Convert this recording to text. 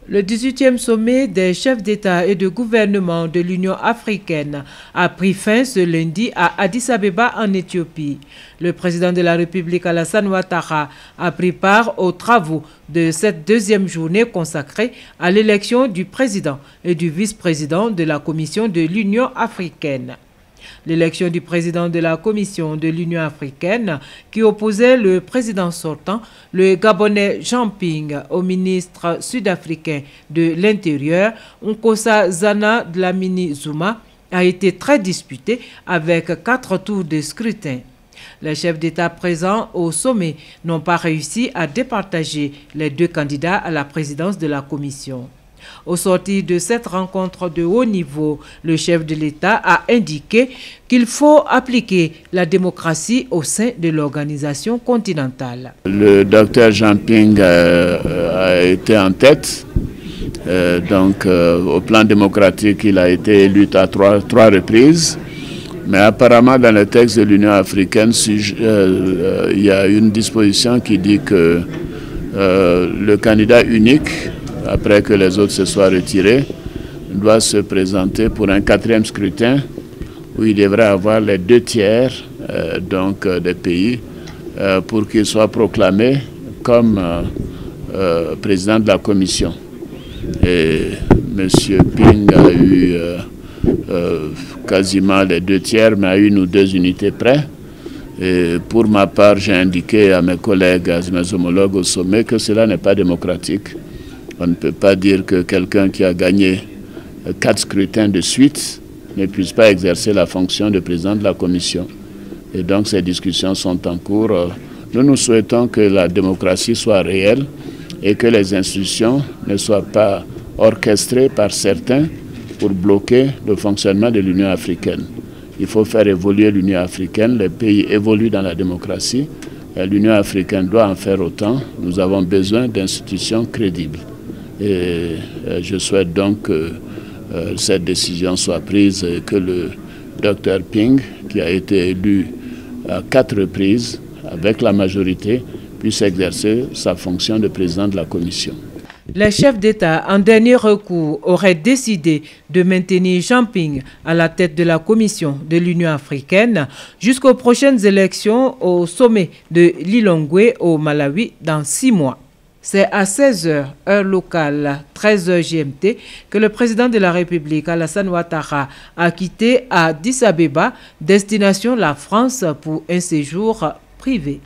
Le 18e sommet des chefs d'État et de gouvernement de l'Union africaine a pris fin ce lundi à Addis Abeba en Éthiopie. Le président de la République Alassane Ouattara a pris part aux travaux de cette deuxième journée consacrée à l'élection du président et du vice-président de la Commission de l'Union africaine. L'élection du président de la Commission de l'Union africaine qui opposait le président sortant, le Gabonais Jean Ping, au ministre sud-africain de l'Intérieur, Nkosazana Dlamini Zuma, a été très disputée avec 4 tours de scrutin. Les chefs d'État présents au sommet n'ont pas réussi à départager les 2 candidats à la présidence de la Commission. Au sortir de cette rencontre de haut niveau, le chef de l'État a indiqué qu'il faut appliquer la démocratie au sein de l'organisation continentale. Le docteur Jean Ping a été en tête. Au plan démocratique, il a été élu à trois reprises. Mais apparemment, dans le texte de l'Union africaine, il y a une disposition qui dit que le candidat unique, après que les autres se soient retirés, doit se présenter pour un 4e scrutin où il devrait avoir les 2 tiers des pays pour qu'il soit proclamé comme président de la Commission. Et M. Ping a eu quasiment les 2 tiers, mais à 1 ou 2 unités près. Et pour ma part, j'ai indiqué à mes collègues, à mes homologues au sommet, que cela n'est pas démocratique. On ne peut pas dire que quelqu'un qui a gagné 4 scrutins de suite ne puisse pas exercer la fonction de président de la Commission. Et donc ces discussions sont en cours. Nous souhaitons que la démocratie soit réelle et que les institutions ne soient pas orchestrées par certains pour bloquer le fonctionnement de l'Union africaine. Il faut faire évoluer l'Union africaine. Les pays évoluent dans la démocratie. L'Union africaine doit en faire autant. Nous avons besoin d'institutions crédibles. Et je souhaite donc que cette décision soit prise et que le Dr Ping, qui a été élu à 4 reprises avec la majorité, puisse exercer sa fonction de président de la Commission. Les chefs d'État, en dernier recours, auraient décidé de maintenir Jean Ping à la tête de la Commission de l'Union africaine jusqu'aux prochaines élections au sommet de Lilongwe au Malawi dans 6 mois. C'est à 16h, heure locale, 13h GMT, que le président de la République, Alassane Ouattara, a quitté Addis Abeba, destination la France pour un séjour privé.